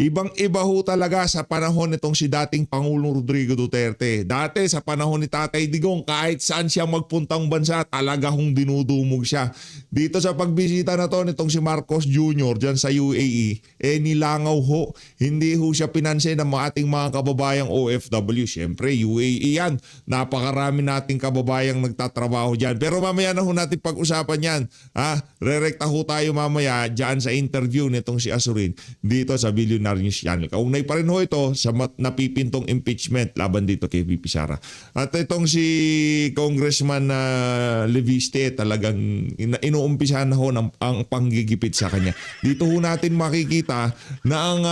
Ibang-iba ho talaga sa panahon nitong si dating Pangulong Rodrigo Duterte. Dati sa panahon ni Tatay Digong, kahit saan siya magpuntang bansa, talaga hong dinudumog siya. Dito sa pagbisita na to nitong si Marcos Jr. dyan sa UAE, nilangaw ho. Hindi ho siya pinansin ng ating mga kababayang OFW. Siyempre, UAE yan. Napakarami nating kababayang nagtatrabaho dyan. Pero mamaya na ho natin pag-usapan yan. Rerekta ho tayo mamaya dyan sa interview nitong si Azurin dito sa Billionaire News Channel. Kaugnay pa rin ho ito sa napipintong impeachment laban dito kay VP Sara. At itong si Congressman Leviste talagang inuumpisahan na ho ang panggigipit sa kanya. Dito ho natin makikita na ang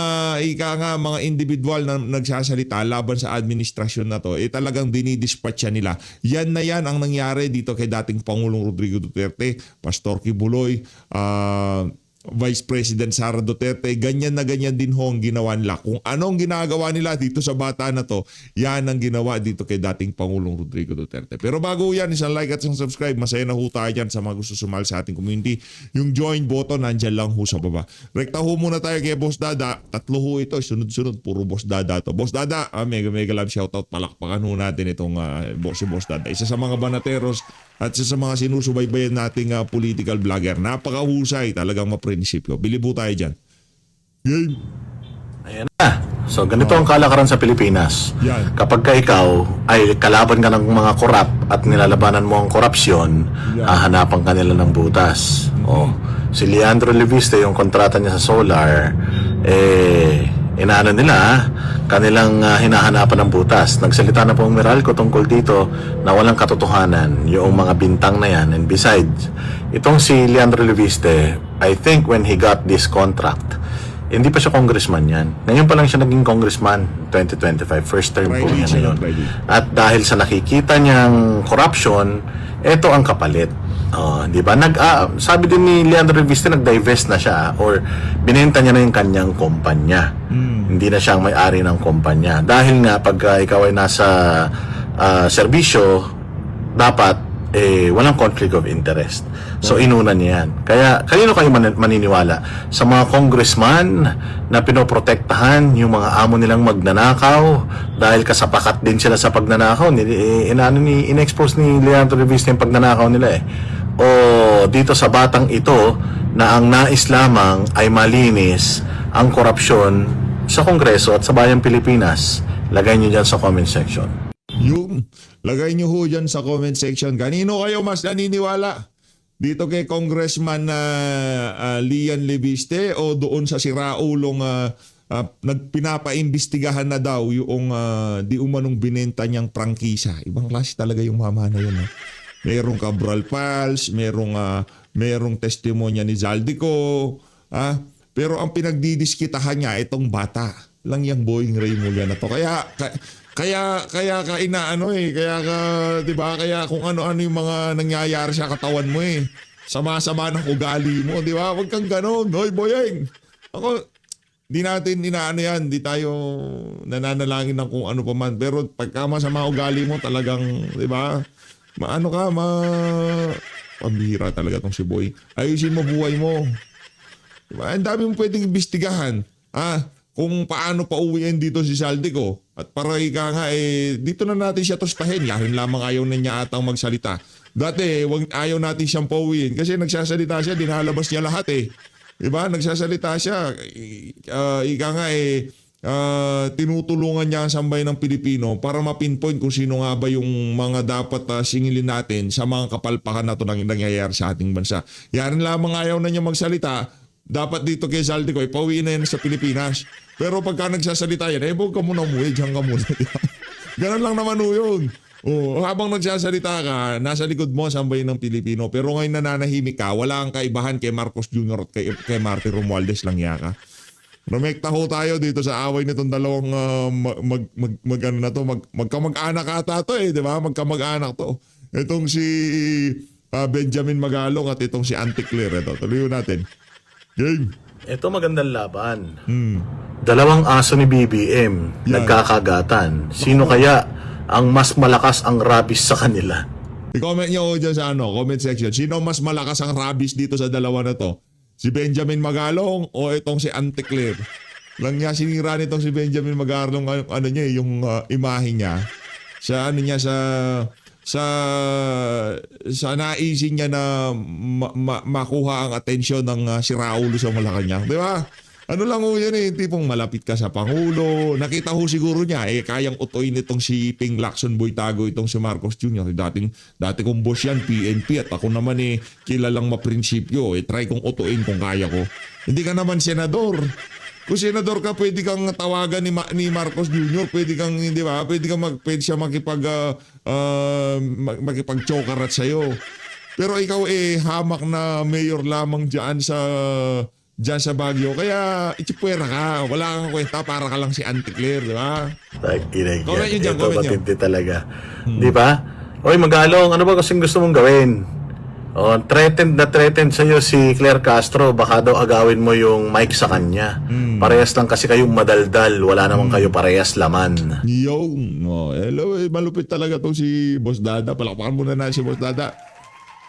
mga individual na nagsasalita laban sa administrasyon na to, talagang dinidispatcha nila. Yan na yan ang nangyari dito kay dating Pangulong Rodrigo Duterte, Pastor Kibuloy, Vice President Sara Duterte, ganyan na ganyan din ho ang ginawa nila. Kung anong ginagawa nila dito sa bata na to, yan ang ginawa dito kay dating Pangulong Rodrigo Duterte. Pero bago yan, isang like at isang subscribe. Masaya na ho tayo dyan sa mga gusto sumali sa ating community. Yung join button, nandyan lang ho sa baba. Rekta ho muna tayo kay Boss Dada. Tatlo ho ito, sunod-sunod, puro Boss Dada to. Boss Dada, mega love shoutout. Palakpakan ho natin itong si Boss Dada. Isa sa mga banateros at isa sa mga sinusubaybayan nating political vlogger. Napakahusay, talagang prinsipyo. Bilibo tayo dyan. Game. Ayan na. So, ganito ang kalakaran sa Pilipinas. Yan. Kapag ka ikaw ay kalaban ka ng mga korap at nilalabanan mo ang korupsyon, hahanapan ka nila ng butas. Si Leandro Leviste, yung kontrata niya sa Solar, inaano nila, kanilang hinahanapan ng butas. Nagsalita na po ang Meralco tungkol dito na walang katotohanan yung mga bintang na yan. And besides, itong si Leandro Leviste, I think when he got this contract, hindi pa siya congressman yan. Ngayon pa lang siya naging congressman, 2025. First term po niya ngayon. At dahil sa nakikita niyang corruption, ito ang kapalit. Di ba? Sabi din ni Leandro Leviste, nag-divest na siya or binenta niya na yung kanyang kumpanya. Hindi na siya ang may-ari ng kumpanya. Dahil nga, pag ikaw ay nasa serbisyo, dapat walang conflict of interest. So, inuna niya yan. Kaya, kanino kayo maniniwala? Sa mga congressman na pinoprotektahan yung mga amo nilang magnanakaw dahil kasapakat din sila sa pagnanakaw. In-expose ni Leandro Leviste yung pagnanakaw nila O dito sa batang ito na ang nais lamang ay malinis ang korupsyon sa Kongreso at sa Bayang Pilipinas. Lagay niyo dyan sa comment section. Yung lagay nyo ho dyan sa comment section. Kanino kayo mas naniniwala? Dito kay Congressman Lian Leviste o doon sa siraulong nagpinapaimbestigahan na daw yung di umanong binenta niyang prangkisa. Ibang klase talaga yung mama na yun. Merong Cabral Pals, merong testimonya ni Zaldico. Pero ang pinagdidiskitahan niya, itong bata lang yung Boeing Raymulla na to. Kaya di ba? Kaya kung ano-ano yung mga nangyayari sa katawan mo Sama-sama ng ugali mo, di ba? Huwag kang ganon. Hoy, Boyeng. Ako, di natin inaano yan. Di tayo nananalangin ng kung ano pa man. Pero pagka masama ugali mo, talagang, di ba? Pambihira talaga tong si Boy. Ayusin mo buhay mo. Diba? Ang dami mo pwedeng imbestigahan. Kung paano pa uwiin dito si Zaldico. At para dito na natin siya tostahin. Yahin lamang ayaw na niya atang magsalita. Dati, ayaw natin siyang pauwiin. Kasi nagsasalita siya, dinalabas niya lahat Diba? Nagsasalita siya. Tinutulungan niya ang sambayan ng Pilipino para mapinpoint kung sino nga ba yung mga dapat singilin natin sa mga kapalpakan na ito nangyayari sa ating bansa. Yarin lamang ayaw na niya magsalita. Dapat dito kay Zaldico, pauwiin na yan sa Pilipinas. Pero pagka nagsasalita yan, huwag ka muna umuwi, diyan ka muna. Ganun lang naman yun. Habang nagsasalita ka, nasa likod mo ang sambayan ng Pilipino. Pero ngayon nananahimik ka, wala kang kaibahan kay Marcos Jr. at kay Martin Romualdez lang yaka. Rumekta ho tayo dito sa away nitong dalawang magkamag-anak ata to di ba? Magkamag-anak to. Itong si Benjamin Magalong at itong si Auntie Claire. Ito, tuloy natin. Game. Ito magandang laban. Dalawang aso ni BBM nagkakagatan. Sino kaya ang mas malakas ang rabies sa kanila? I-comment nyo dyan sa comment section. Sino mas malakas ang rabies dito sa dalawa na to? Si Benjamin Magalong o itong si Auntie Claire? lang niya sinira nitong si Benjamin Magarlong ano niya yung imahe niya sa ano niya sa naisin niya na makuha ang atensyon ng si Raulo sa Malacanang, di ba? Ano lang ho yan tipong malapit ka sa Pangulo. Nakita ho siguro niya, kayang utoy nitong si Ping Lacson Boytago itong si Marcos Jr. Dati kong boss yan, PNP, at ako naman kilalang maprinsipyo. Try kong utuin kung kaya ko. Hindi ka naman senador. Kung senador ka, pwede kang tawagan ni Marcos Jr. Pwede kang, hindi ba? Pwede siya makipag-chokarat sa'yo. Pero ikaw hamak na mayor lamang dyan sa Baguio. Kaya itsipwera ka. Wala kang kwenta, para ka lang si Auntie Claire, di ba? Takinig Comment nyo yan. dyan, Ito comment nyo. matindi talaga. Di ba? Oy, Magalong, ano ba kasing gusto mong gawin? Threatened sa'yo si Claire Castro. Baka daw agawin mo yung mic sa kanya. Parehas lang kasi kayong madaldal. Wala naman kayo parehas laman. Yo, hello, malupit talaga to si Boss Dada. Palakpakan muna na si Boss Dada.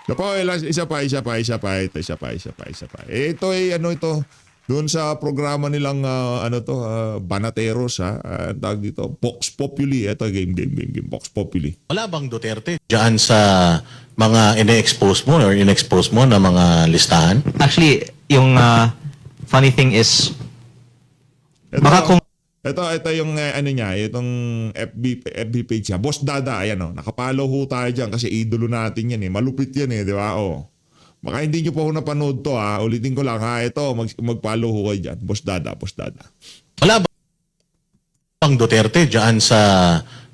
Isa pa. Ito ito. Doon sa programa nilang Banateros tawag dito, Vox Populi. Ito game Vox Populi. Wala bang Duterte diyan sa mga ine-expose mo or in-expose mo na mga listahan? Actually, yung funny thing is, baka kung Ito yung itong FB page niya. Boss Dada, ayan nakapalo ho tayo dyan kasi idolo natin yan Malupit yan di ba? Baka hindi nyo pa ho napanood to Ulitin ko lang Ito, mag-follow ho kayo dyan. Boss Dada. Wala bang Duterte diyan sa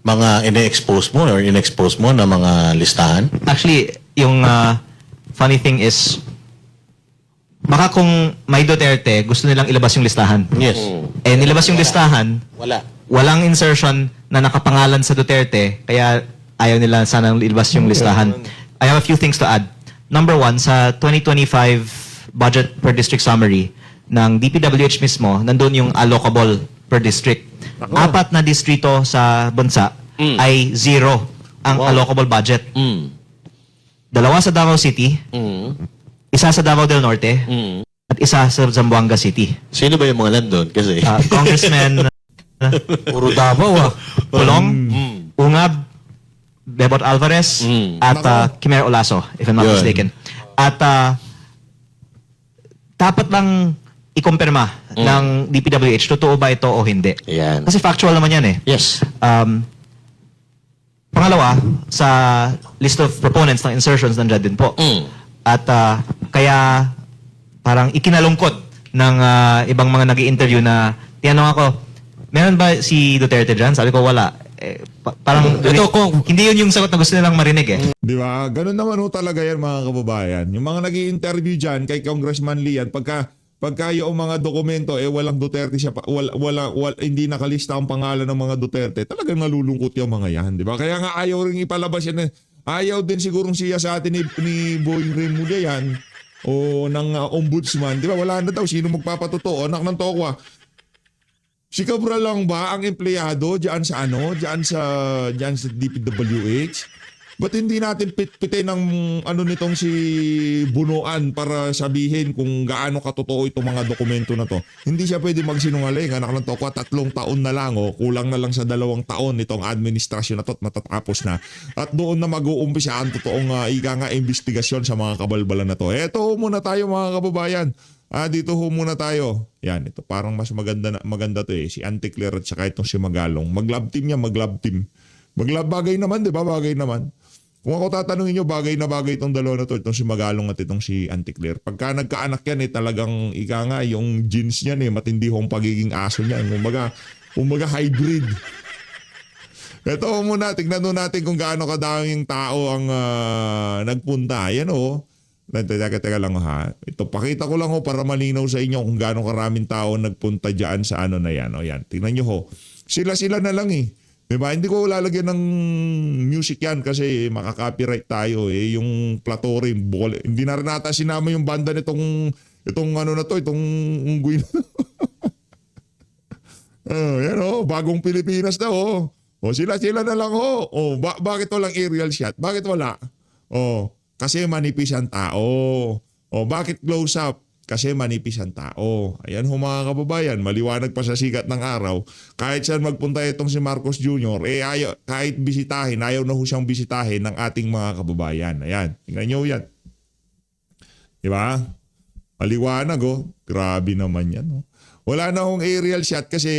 mga ine-expose mo or in-expose mo na mga listahan? actually, yung funny thing is, baka kung may Duterte, gusto nilang ilabas yung listahan. Yes. Nilabas yung listahan, walang insertion na nakapangalan sa Duterte, kaya ayaw nila sanang ilabas yung listahan. I have a few things to add. Number one, sa 2025 budget per district summary ng DPWH mismo, nandun yung allocable per district. 4 na distrito sa bansa ay 0 ang allocable budget. 2 sa Davao City, 1 sa Davao del Norte, at 1 sa Zamboanga City. Sino ba yung mga nandun? Kasi Congressman puro Davao Pulong, Ungab, Bebot Alvarez, at Kimer Olaso, if I'm not Yun. mistaken. At dapat lang ikumpirma ng DPWH, totoo ba ito o hindi. Yan. Kasi factual naman yan Yes. Pangalawa, sa list of proponents ng insertions nandiyan din po. At kaya parang ikinalungkot ng ibang mga nag-i-interview na tinanong ako, meron ba si Duterte dyan? Sabi ko, wala. Parang hindi yun yung sagot na gusto nilang marinig Di ba? Ganun naman talaga yan mga kababayan. Yung mga nag-i-interview dyan kay Congressman Lian, pagka yung mga dokumento walang Duterte siya, hindi nakalista ang pangalan ng mga Duterte, talagang nalulungkot yung mga yan. Di ba? Kaya nga ayaw rin ipalabas yan. Ayaw din sigurong siya sa atin ni Boying Remulla yan o ng ombudsman. Di ba? Wala na daw. Sino magpapatotoo? Anak ng tokwa. Si Cabral lang ba ang empleyado diyan sa DPWH? Ba't hindi natin pitpitin ng nitong si Bunuan para sabihin kung gaano katotoo itong mga dokumento na to? Hindi siya pwede magsinungaling. Anak ng tokwa, 3 taon na lang kulang na lang sa 2 taon nitong administrasyon na to at matatapos na. At doon na mag-uumpisa ang totoong investigasyon sa mga kabalbalan na to. Eto muna tayo mga kababayan. Dito muna tayo. Yan, ito parang mas maganda to si Auntie Claire at saka itong si Magalong. Mag-love team niya, mag-love team. Bagay naman, di ba? Bagay naman. Kung ako tatanungin nyo, bagay na bagay itong dalawa na to, itong si Magalong at itong si Auntie Claire. Pagka nagkaanak yan, talagang yung genes niyan, matindi hong pagiging aso niyan. Kumbaga hybrid. Ito muna, tignan natin kung gaano kadaming tao ang nagpunta. Yan Teka lang Ito, pakita ko lang para malinaw sa inyo kung gaano karaming tao nagpunta dyan sa na yan. Yan, tingnan nyo Sila na lang Diba? Hindi ko lalagyan ng music yan kasi makaka-copyright tayo Yung Platori, hindi na rin nata sinama yung banda nitong itong unggoy na yan bagong Pilipinas na sila na lang bakit walang aerial shot? Bakit wala? Kasi manipis ang tao. Bakit close up? kasi manipis ang tao. Ayan ho mga kababayan, maliwanag pa sa sikat ng araw. Kahit saan magpunta itong si Marcos Jr., kahit bisitahin, ayaw na ho siyang bisitahin ng ating mga kababayan. Ayan, tingnan nyo yan. Diba? Maliwanag Grabe naman yan. Wala na hong aerial shot kasi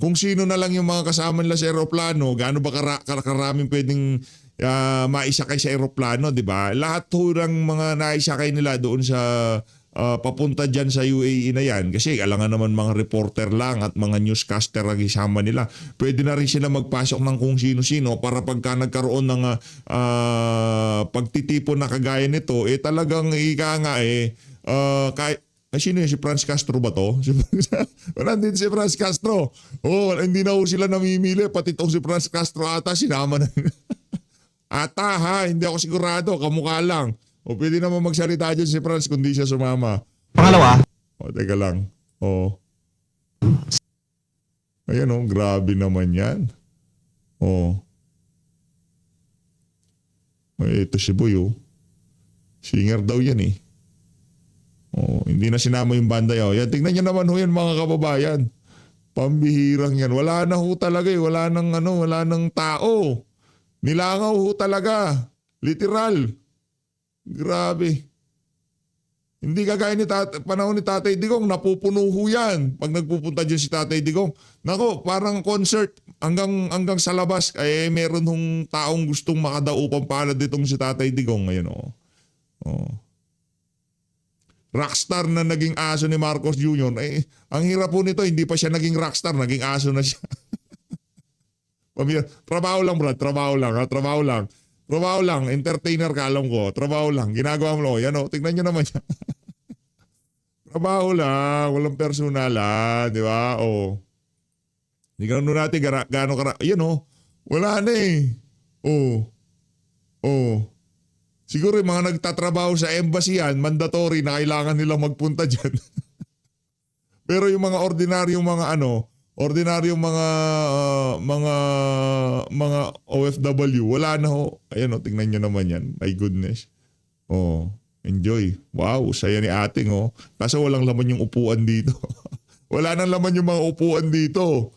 kung sino na lang yung mga kasama nila sa aeroplano, gaano ba karaming pwedeng maisakay sa aeroplano, di ba? Lahat ho ng mga naisakay nila doon sa papunta dyan sa UAE na yan. Kasi alangan naman mga reporter lang at mga newscaster ang isama nila. Pwede na rin sila magpasok ng kung sino-sino para pagka nagkaroon ng pagtitipon na kagaya nito, talagang kahit sino yun? Si Franz Castro ba to? Wala din si Franz Castro. Hindi na ho sila namimili. Pati itong si Franz Castro ata, sinama na. Ata ha, hindi ako sigurado. Kamukha lang. Pwede naman magsalita dyan si Franz kung di siya sumama. Pangalawa, Teka lang. Ayan grabe naman yan. Ito si Boy Singer daw yan hindi na sinama yung banda yan. Tingnan nyo naman yan mga kababayan. Pambihirang yan. Wala na ho talaga Wala nang tao. Nilangaw ho talaga. Literal. Grabe. Hindi kagaya ni panahon ni Tatay Digong, napupuno ho yan. Pag nagpupunta dyan si Tatay Digong. Nako, parang concert hanggang sa labas. Meron hong taong gustong makadaupang palad ditong si Tatay Digong. Ngayon rockstar na naging aso ni Marcos Jr. Ang hirap po nito, hindi pa siya naging rockstar, naging aso na siya. Trabaho lang, Brad. Trabaho lang. Entertainer ka, alam ko. Trabaho lang. Ginagawa mo lang. Yan tignan nyo naman yan. Trabaho lang. Walang personalan. Di ba? Hindi ka natin gano'n ka. Yan wala na Siguro yung mga nagtatrabaho sa embassy yan, mandatory na kailangan nilang magpunta dyan. Pero yung mga ordinaryong mga OFW, wala na ho. Ayan tingnan nyo naman yan. My goodness. Enjoy. Wow, saya ni ating Kaso walang laman yung upuan dito. Wala nang laman yung mga upuan dito.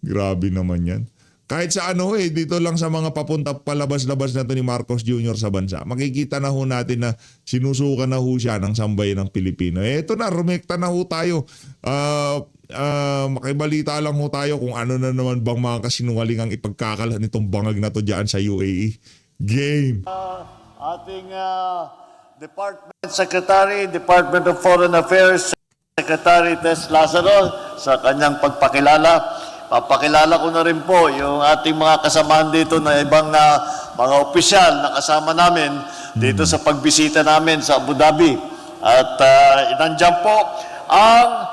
Grabe naman yan. Kahit sa dito lang sa mga papunta palabas-labas na to ni Marcos Jr. sa bansa, makikita na ho natin na sinusukan na ho siya ng sambayan ng Pilipino. Ito na, rumekta na ho tayo. Makibalita lang ho tayo kung ano na naman bang mga kasinungaling ang ipagkakalat nitong bangag na to dyan sa UAE. Game! Ating Department Secretary, Department of Foreign Affairs, Secretary Tess Lazaro sa kanyang pagpakilala. Papakilala ko na rin po yung ating mga kasamahan dito na ibang mga opisyal na kasama namin dito sa pagbisita namin sa Abu Dhabi. At nandiyan po ang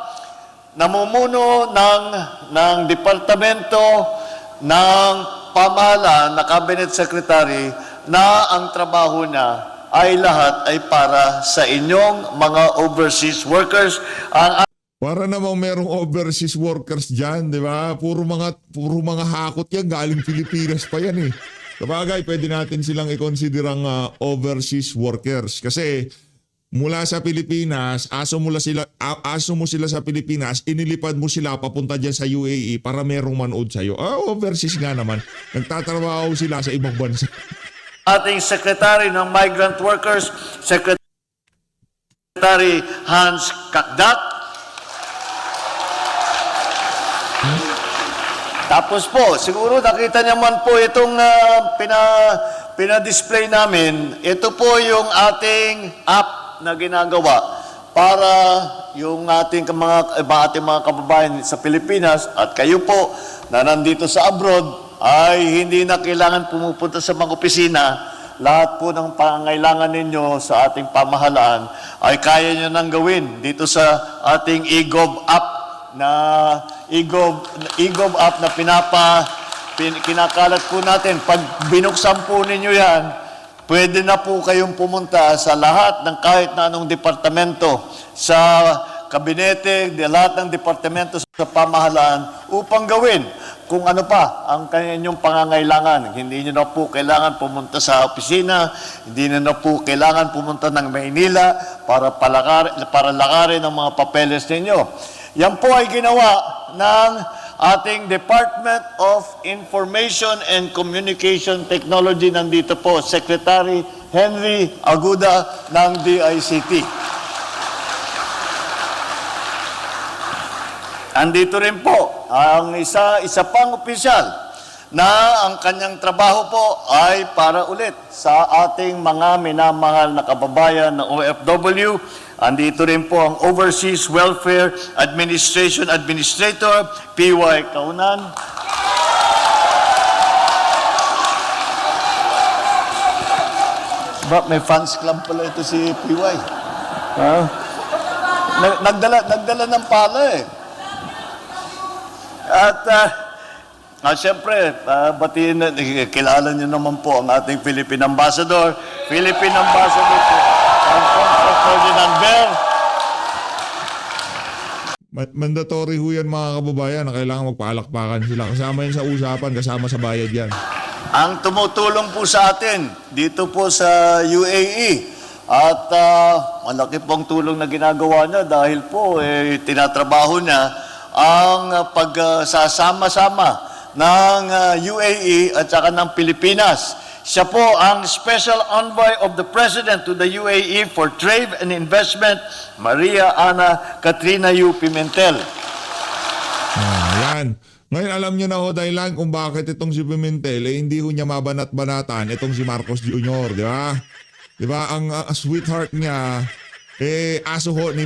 namumuno ng Departamento ng Pamahalaan na Cabinet Secretary na ang trabaho na ay lahat ay para sa inyong mga overseas workers. Para namang merong overseas workers dyan, di ba? Puro mga hakot yan, galing Pilipinas pa yan Sabagay, pwede natin silang i-consider ang overseas workers. Kasi mula sa Pilipinas, aso mo sila sa Pilipinas, inilipad mo sila papunta dyan sa UAE para merong manood sa'yo. Overseas nga naman. Nagtatrabaho sila sa ibang bansa. Ating Secretary ng Migrant Workers, Secretary Hans Kakdak. Tapos po, siguro nakita naman po itong pinadisplay namin. Ito po yung ating app na ginagawa para yung ating mga kababayan sa Pilipinas at kayo po na nandito sa abroad ay hindi na kailangan pumupunta sa mga opisina. Lahat po ng pangangailangan ninyo sa ating pamahalaan ay kaya nyo nang gawin dito sa ating eGov app na eGov app na kinakalat po natin. Pag binuksan po ninyo yan, pwede na po kayong pumunta sa lahat ng kahit na anong departamento sa kabinete, lahat ng departamento sa pamahalaan upang gawin kung ano pa ang kanyang pangangailangan. Hindi nyo na po kailangan pumunta sa opisina, hindi nyo na po kailangan pumunta ng Maynila para lakarin ang mga papeles ninyo. Yan po ay ginawa ng ating Department of Information and Communication Technology. Nandito po, Secretary Henry Aguda ng DICT. Andito rin po ang isa pang opisyal na ang kanyang trabaho po ay para ulit sa ating mga minamahal na kababayan na OFW. Andito rin po ang Overseas Welfare Administration Administrator, PY Kaunan. May fans club pala ito si PY. Nagdala ng pala eh. At siyempre, batiin, kilala niyo naman po ang ating Philippine Ambassador. Philippine Ambassador po, Alfonso Ferdinand Ver. Mandatory ho yan mga kababayan na kailangan magpaalakpakan sila. Kasama yan sa usapan, kasama sa bayad yan. Ang tumutulong po sa atin dito po sa UAE. At malaki pong tulong na ginagawa niya dahil po tinatrabaho niya ang pagsasama-sama ng UAE at saka ng Pilipinas. Siya po ang Special Envoy of the President to the UAE for Trade and Investment, Maria Ana Katrina Yu Pimentel. Yan. Ngayon alam nyo na ho dahilan kung bakit itong si Pimentel hindi ho niya mabanat-banatan itong si Marcos Jr., di ba? Di ba? Ang sweetheart niya, aso ho ni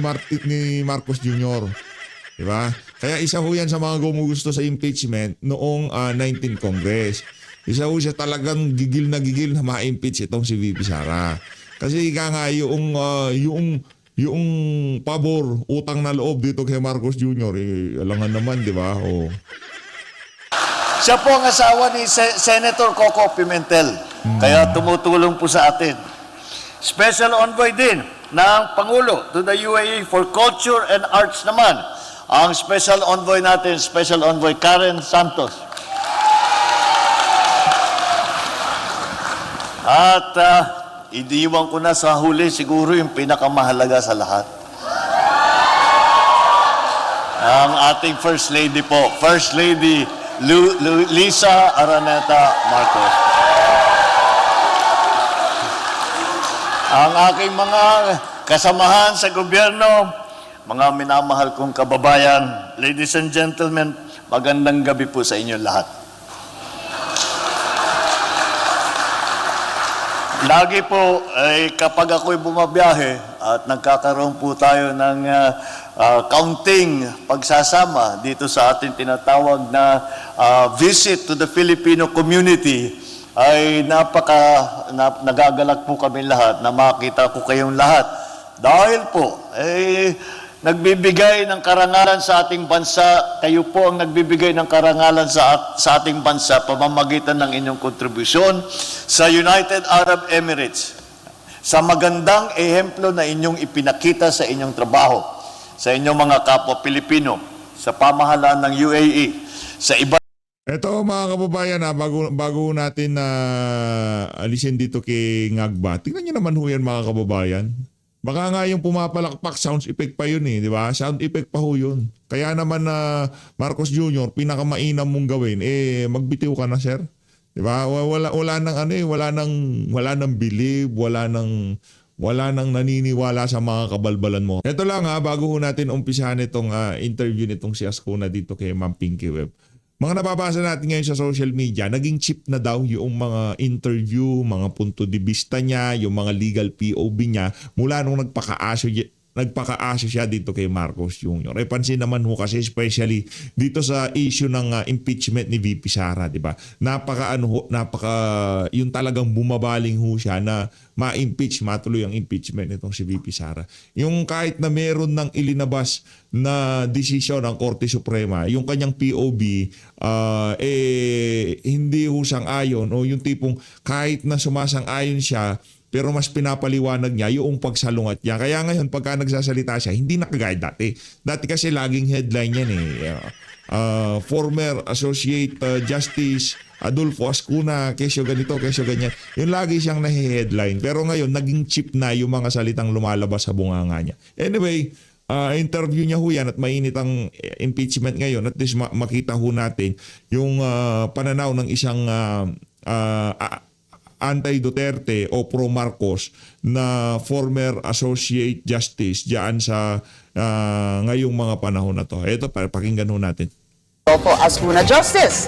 Marcos Jr., di ba? Kaya isa ho yan sa mga gumugusto sa impeachment noong 19th Congress. Isa ho siya talagang gigil na ma-impeach itong si VP Sara. Kasi ika nga yung pabor, utang na loob dito kay Marcos Jr., alangan naman, di ba? Oh. Siya po ang asawa ni Senator Coco Pimentel. Kaya tumutulong po sa atin. Special Envoy din ng Pangulo to the UAE for Culture and Arts naman. Ang Special Envoy natin, Special Envoy Karen Santos. At idiwan ko na sa huli siguro yung pinakamahalaga sa lahat. Ang ating First Lady po, First Lady Lisa Araneta Marcos. Ang aking mga kasamahan sa gobyerno, mga minamahal kong kababayan, ladies and gentlemen, magandang gabi po sa inyo lahat. Lagi po, kapag ako'y bumabiyahe at nagkakaroon po tayo ng counting pagsasama dito sa ating tinatawag na visit to the Filipino community, ay nagagalak po kami lahat na makita ko kayong lahat. Dahil po, nagbibigay ng karangalan sa ating bansa, kayo po ang nagbibigay ng karangalan sa ating bansa pamamagitan ng inyong kontribusyon sa United Arab Emirates, sa magandang ehemplo na inyong ipinakita sa inyong trabaho, sa inyong mga kapwa Pilipino, sa pamahalaan ng UAE, sa iba. Ito mga kababayan, bago natin alisin dito kay Ngagba, tingnan nyo naman ho yan mga kababayan. Baka nga yung pumapalakpak, sound effect pa yun di ba? Sound effect pa ho yun. Kaya naman Marcos Jr., pinakamainam mong gawin, magbitiw ka na, sir. Di ba? Wala nang believe, wala nang naniniwala sa mga kabalbalan mo. Ito lang bago ho natin umpisahan itong interview nitong si Ascona dito kay Ma'am Pinky Webb. Mga nababasa natin ngayon sa social media, naging cheap na daw yung mga interview, mga punto de vista niya, yung mga legal POV niya mula nung nagpaka-aso siya dito kay Marcos Jr. Pansin naman ho kasi especially dito sa issue ng impeachment ni VP Sara, di ba? Napaka yung talagang bumabaling ho siya na ma-impeach, matuloy ang impeachment nitong si VP Sara. Yung kahit na meron ng ilinabas na desisyon ng Korte Suprema, yung kanyang POV hindi ho sang-ayon o yung tipong kahit na sumasang-ayon siya pero mas pinapaliwanag niya yung pagsalungat niya. Kaya ngayon, pagka nagsasalita siya, hindi na kagaya dati. Dati kasi laging headline yan eh. Former Associate Justice Adolfo Ascuna, kesyo ganito, kesyo ganyan. Yung lagi siyang nahe-headline. Pero ngayon, naging cheap na yung mga salitang lumalabas sa bunganga niya. Anyway, interview niya ho yan at mainit ang impeachment ngayon. At least makita ho natin yung pananaw ng isang anti-Duterte o pro-Marcos na former Associate Justice diyan sa ngayong mga panahon na to. Ito, pakinggan ho natin. Adolfo Ascuna. Justice,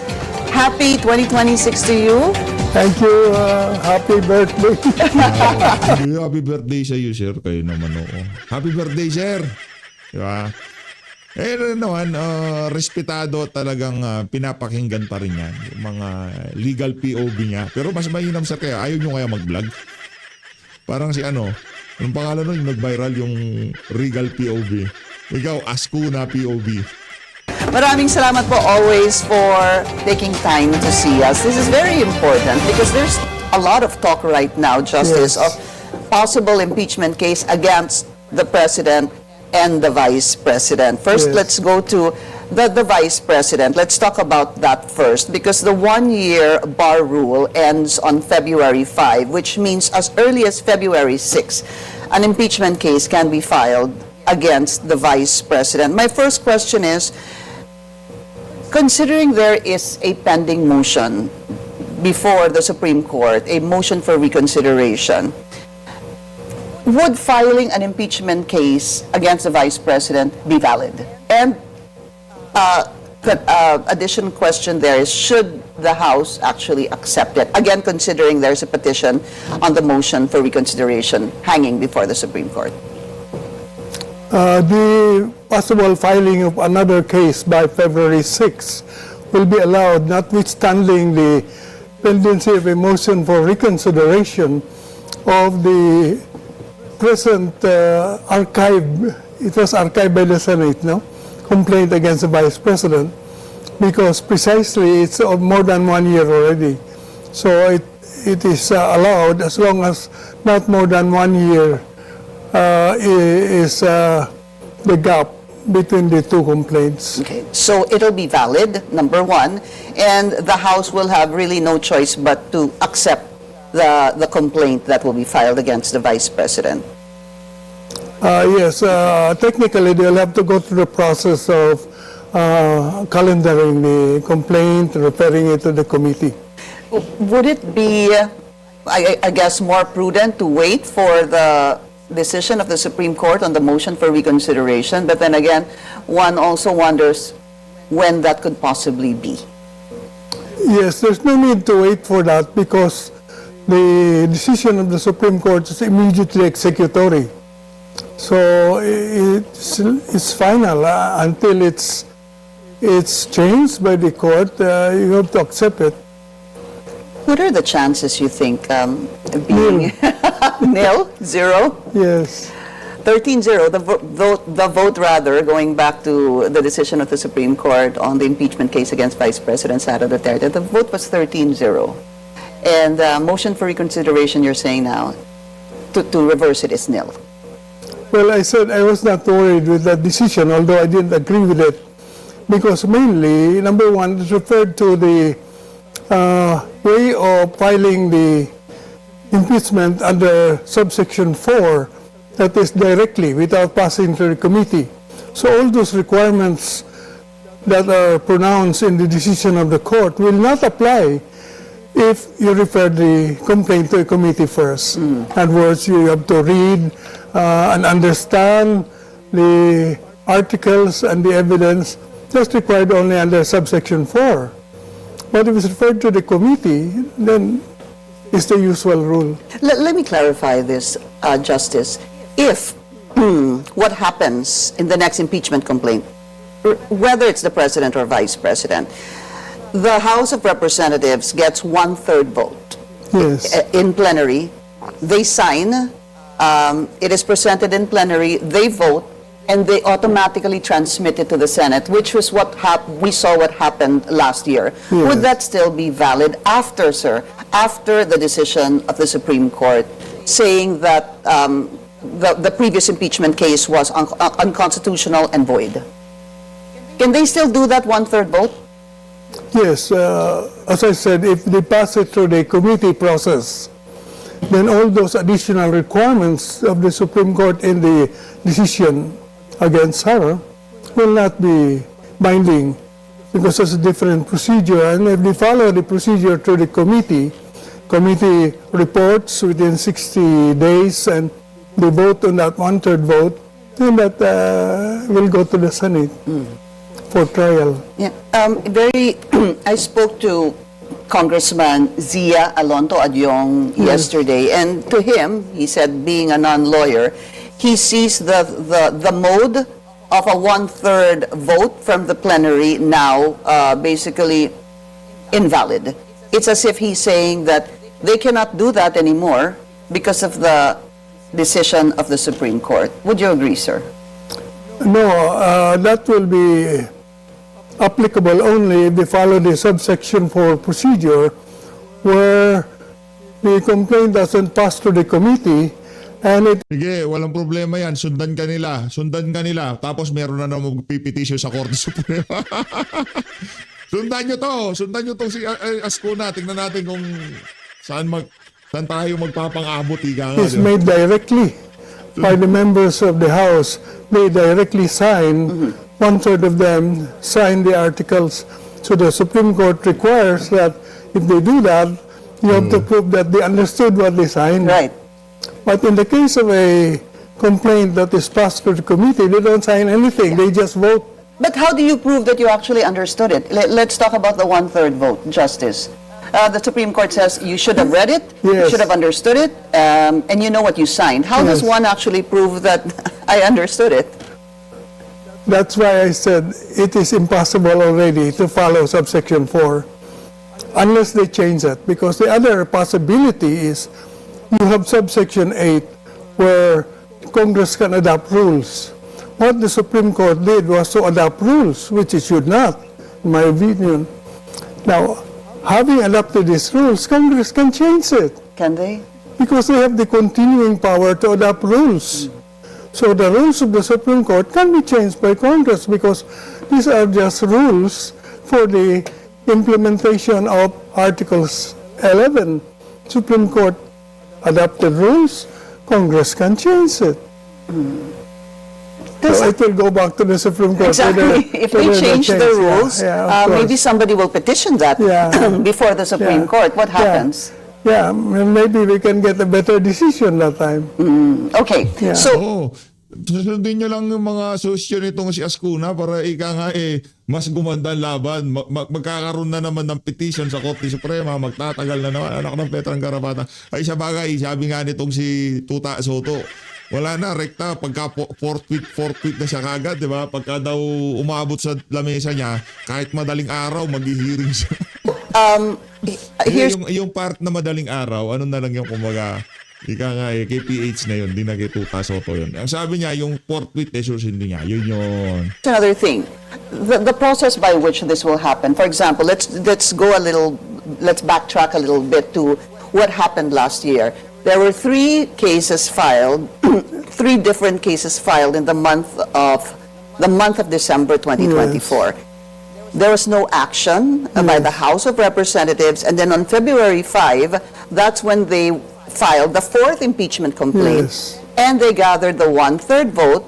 happy 2026 to you. Thank you. Happy birthday. Happy birthday sa iyo, sir. Kayo naman, oo. Happy birthday, sir. Diba? Naman, respetado talagang pinapakinggan pa rin yan. Yung mga legal POV niya. Pero mas mainam sa kaya, ayaw nyo kaya mag-vlog. Parang si anong pangalan nun, yung nag-viral yung Regal POV. Ikaw, Ascuna POV. Maraming salamat po always for taking time to see us. This is very important because there's a lot of talk right now, Justice, Yes. of possible impeachment case against the President and the Vice President. First, Yes. let's go to the Vice President. Let's talk about that first because the one-year bar rule ends on February 5, which means as early as February 6, an impeachment case can be filed against the Vice President. My first question is, considering there is a pending motion before the Supreme Court, a motion for reconsideration, would filing an impeachment case against the Vice President be valid? And additional question there is, should the House actually accept it? Again, considering there's a petition on the motion for reconsideration hanging before the Supreme Court. The possible filing of another case by February 6 will be allowed, notwithstanding the pendency of a motion for reconsideration of the present it was archived by the Senate, no? Complaint against the Vice President, because precisely it's of more than 1 year already. So it is allowed as long as not more than 1 year is the gap between the two complaints. Okay, so it'll be valid, number one, and the House will have really no choice but to accept the complaint that will be filed against the Vice President. Yes, technically they'll have to go through the process of calendaring the complaint, referring it to the committee. Would it be, I guess, more prudent to wait for the decision of the Supreme Court on the motion for reconsideration? But then again, one also wonders when that could possibly be. Yes, there's no need to wait for that because the decision of the Supreme Court is immediately executory. So it's final until it's changed by the court. You have to accept it. What are the chances, you think, being nil, zero? Yes. 13-0, the vote rather, going back to the decision of the Supreme Court on the impeachment case against Vice President Sara Duterte, the vote was 13-0. And motion for reconsideration, you're saying now, to reverse it is nil. Well, I said I was not worried with that decision, although I didn't agree with it, because mainly, number one, it referred to the way of filing the impeachment under subsection 4, that is directly, without passing through the committee. So all those requirements that are pronounced in the decision of the court will not apply if you refer the complaint to a committee first. In other words, you have to read and understand the articles and the evidence. That's required only under subsection 4. But if it's referred to the committee, then it's the usual rule. Let me clarify this, Justice. If what happens in the next impeachment complaint, whether it's the President or Vice President, the House of Representatives gets 1/3 vote Yes. in plenary, they sign, it is presented in plenary, they vote, and they automatically transmit it to the Senate, which was what we saw what happened last year. Would that still be valid after, sir, after the decision of the Supreme Court saying that the previous impeachment case was unconstitutional and void. Can they still do that one-third vote? Yes, as I said, if they pass it through the committee process, then all those additional requirements of the Supreme Court in the decision against Sarah will not be binding because it's a different procedure. And if they follow the procedure through the committee reports within 60 days and they vote on that one-third vote, then that will go to the Senate for trial. Yeah. I spoke to Congressman Zia Alonto Adyong yesterday, and to him, he said, being a non-lawyer, he sees the mode of a one-third vote from the plenary now basically invalid. It's as if he's saying that they cannot do that anymore because of the decision of the Supreme Court. Would you agree, sir? No, that will be applicable only if they follow the subsection 4 procedure where the complaint doesn't pass to the committee and it Sige, walang problema yan. Sundan ka nila. Tapos meron na naman magpipetisyon sa Korte Suprema. Sundan nyo to si Ascuna. Tingnan natin kung saan tayo magpapang-abot. is made directly by the members of the House. They directly sign, one-third of them sign the articles. So the Supreme Court requires that if they do that, you have to prove that they understood what they signed. Right. But in the case of a complaint that is passed to the committee, they don't sign anything. They just vote. But how do you prove that you actually understood it? Let's talk about the one-third vote, Justice. The Supreme Court says you should have read it, you Yes. should have understood it, and you know what you signed. How does Yes. one actually prove that I understood it? That's why I said it is impossible already to follow subsection 4 unless they change it. Because the other possibility is you have subsection 8 where Congress can adopt rules. What the Supreme Court did was to adopt rules, which it should not, in my opinion. Now, having adopted these rules, Congress can change it Can they? because they have the continuing power to adopt rules. So the rules of the Supreme Court can be changed by Congress because these are just rules for the implementation of Articles 11. Supreme Court adopted rules, Congress can change it. So it will go back to the Supreme Court. Exactly. If they whether change the yeah, rules, of maybe course. somebody will petition that Yeah. before the Supreme Yeah. Court. What Yeah. happens? Yeah, maybe we can get a better decision that time. Okay. Yeah. So, Oo. Susundin nyo lang yung mga sosyo nitong si Ascuna para mas gumanda ang laban. Magkakaroon na naman ng petition sa Korte Suprema, magtatagal na naman. Anak ng Petrang Karapatan. Ay sa bagay, sabi nga nitong si Tuta Soto, wala na, rekta. Pagka fourth week na siya kagad, di ba? Pagka daw umabot sa lamesa niya, kahit madaling araw, maghihiring siya. here's yung part na madaling araw, ano na lang yung kumaga, KPH na yun, di na kay Tuta Soto yun. Ang sabi niya, yung fourth witness, hindi niya. Yun. another thing. The process by which this will happen. For example, let's backtrack a little bit to what happened last year. There were three cases filed, three different cases filed in the month of December 2024. There was no action by the House of Representatives, and then on February 5, that's when they filed the fourth impeachment complaint. Yes. And they gathered the one-third vote,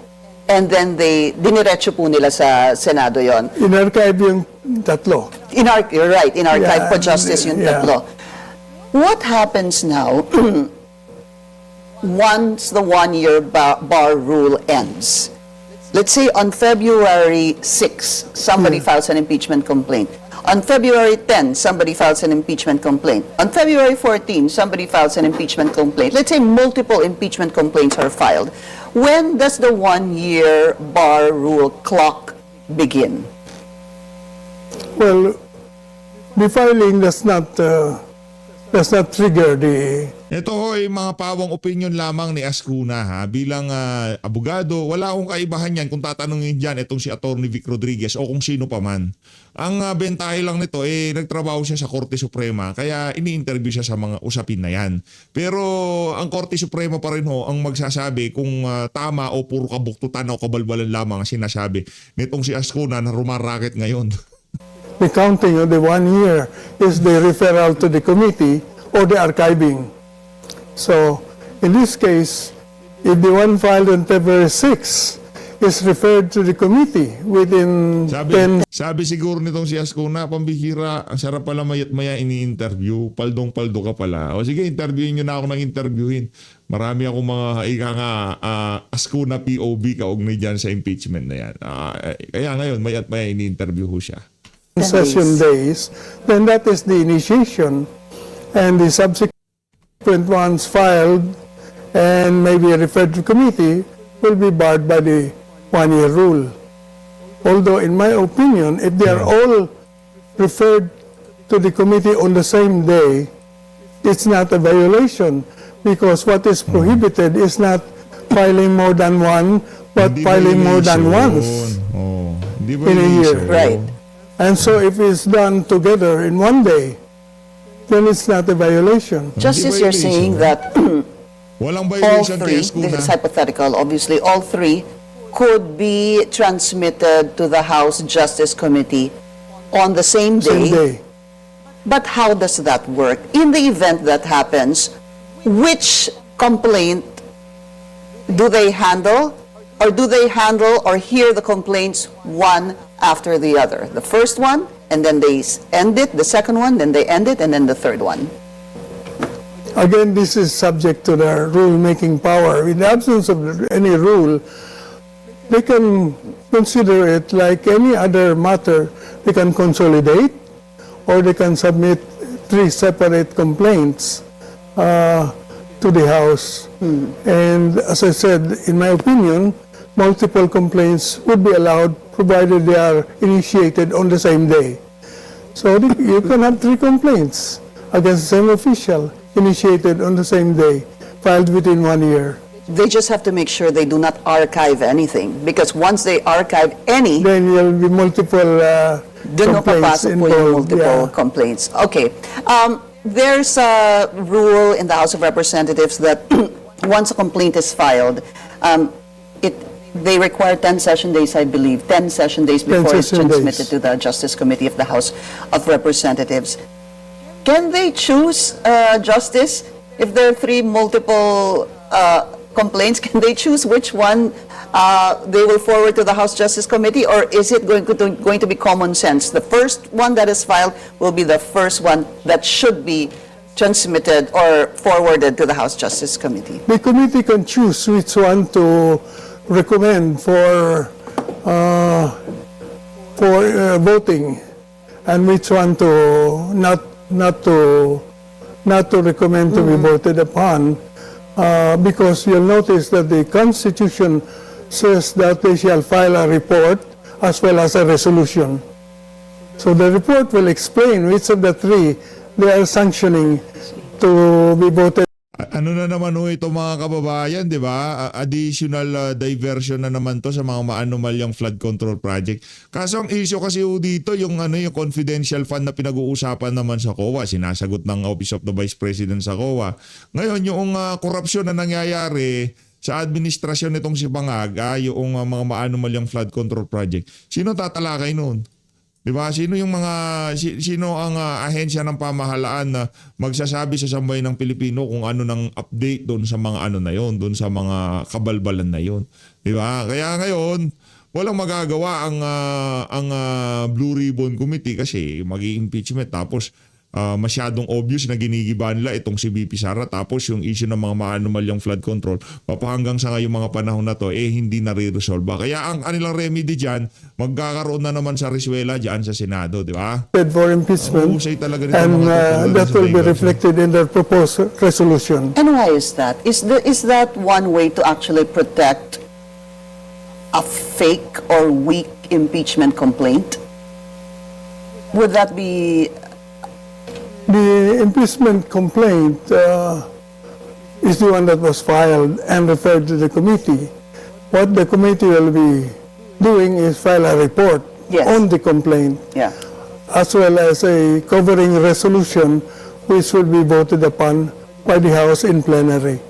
and then diniretso po nila sa Senado yon. In-archive yung tatlo. You're right, in Archive Yeah, for Justice yung yeah. tatlo. What happens now once the one-year bar rule ends? Let's say on February 6, somebody files an impeachment complaint. On February 10, somebody files an impeachment complaint. On February 14, somebody files an impeachment complaint. Let's say multiple impeachment complaints are filed. When does the one-year bar rule clock begin? Well, the filing does not does not trigger the Ito ay mga pawang opinion lamang ni Ascuna ha. Bilang abogado, wala akong kaibahan yan kung tatanungin dyan itong si Attorney Vic Rodriguez o kung sino pa man. Ang bentahe lang nito, nagtrabaho siya sa Korte Suprema kaya ini-interview siya sa mga usapin na yan. Pero ang Korte Suprema pa rin ho ang magsasabi kung tama o puro kabuktutan o kabalbalan lamang ang sinasabi nitong si Ascuna na rumaraket ngayon. the counting of the 1 year is the referral to the committee or the archiving. So, in this case, if the one filed on February 6 is referred to the committee within 10 Sabi siguro nitong si Ascuna, pambihira, ang sarap pala mayat-maya ini-interview, paldong-paldo ka pala. O sige, interviewin nyo na ako ng interviewin. Marami akong mga Ascuna POV kaugnay dyan sa impeachment na yan. Kaya ngayon, mayat-maya ini-interview ho siya. session days, then that is the initiation, and the subsequent ones filed and maybe referred to committee will be barred by the 1-year rule. Although in my opinion, if they are all referred to the committee on the same day, it's not a violation because what is prohibited is not filing more than one, but Hindi filing more than violation. once Oh, hindi in a year. violation. Right. And so if it's done together in one day, then it's not a violation. Justice, you're saying that Walang all violation three, kay Ascuna. this is hypothetical, obviously, all three could be transmitted to the House Justice Committee on the same Same day. But how does that work? In the event that happens, which complaint do they handle? Or do they handle or hear the complaints one after the other? The first one, and then they end it. The second one, then they end it, and then the third one. Again, this is subject to their rule-making power. In the absence of any rule, they can consider it like any other matter. They can consolidate, or they can submit 3 separate complaints to the House. And as I said, in my opinion, multiple complaints would be allowed provided they are initiated on the same day. So you can have 3 complaints against the same official initiated on the same day, filed within 1 year. They just have to make sure they do not archive anything, because once they archive any, Then there will be multiple dun mo complaints papasok po yung involved. multiple Yeah. complaints. Okay. There's a rule in the House of Representatives that once a complaint is filed, they require 10 session days, I believe, 10 session days 10 before it's session days. transmitted to the Justice Committee of the House of Representatives. Can they choose, Justice, if there are 3 multiple complaints, can they choose which one they will forward to the House Justice Committee, or is it going to be common sense? The first one that is filed will be the first one that should be transmitted or forwarded to the House Justice Committee. The committee can choose which one to recommend for voting and which one to not to recommend to be voted upon, because you'll notice that the Constitution says that they shall file a report as well as a resolution. So the report will explain which of the 3 they are sanctioning to be voted. Ano na naman ho ito mga kababayan, di ba? Additional diversion na naman to sa mga maanomalyang flood control project. Kaso ang issue kasi ho dito, yung confidential fund na pinag-uusapan naman sa COA, sinasagot ng Office of the Vice President sa COA. Ngayon, yung korupsyon na nangyayari sa administrasyon nitong si Bangag, yung mga maanomalyang flood control project, sino tatalakay noon? Diba? Sino ang ahensya ng pamahalaan na magsasabi sa sambayan ng Pilipino kung ano ng update doon sa mga na yon, doon sa mga kabalbalan na yon. Diba? Kaya ngayon, walang magagawa ang Blue Ribbon Committee kasi magi-impeachment tapos masyadong obvious na ginigiba nila itong si VP Sara, tapos yung issue ng mga maanomalyang flood control papahanggang sa ngayong mga panahon na to hindi nare-resolve. Kaya ang kanilang remedy dyan, magkakaroon na naman sa reswela dyan sa Senado, di ba? For impeachment, Uhusay talaga nito and mga katulad that sa will be Vegas. reflected in their proposed resolution. And why is that? Is that one way to actually protect a fake or weak impeachment complaint? Would that be... The impeachment complaint is the one that was filed and referred to the committee. What the committee will be doing is file a report Yes. on the complaint, Yeah. as well as a covering resolution which will be voted upon by the House in plenary.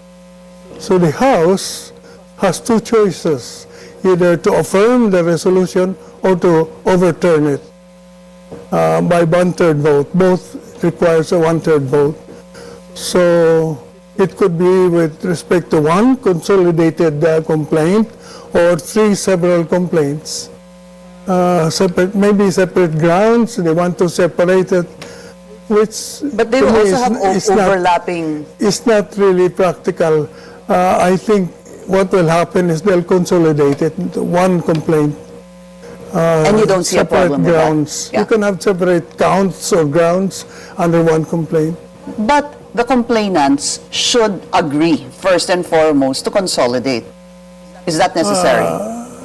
So the House has two choices, either to affirm the resolution or to overturn it by one-third vote. Both requires a one-third vote. So it could be with respect to one consolidated complaint or three several complaints. Maybe separate grounds, they want to separate it, which But they to will me also have is not- overlapping. it's not really practical. I think what will happen is they'll consolidate it into one complaint. And you don't see a Separate problem with that? grounds. Yeah. You can have separate counts or grounds under one complaint. But the complainants should agree, first and foremost, to consolidate. Is that necessary?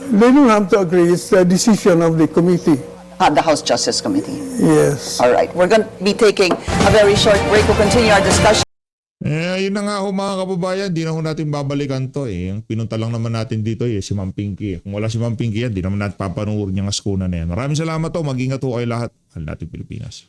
They don't have to agree. It's the decision of the committee. The House Justice Committee. Yes. All right. We're going to be taking a very short break. We'll continue our discussion. Yun na nga ho mga kababayan, di na ho natin babalikan to eh. Ang pinunta lang naman natin dito eh, si Ma'am Pinky. Kung wala si Ma'am Pinky yan, di naman natin papanuorin yung askuna na yan. Maraming salamat ho, mag-ingat ho kayo lahat. Mahal natin Pilipinas.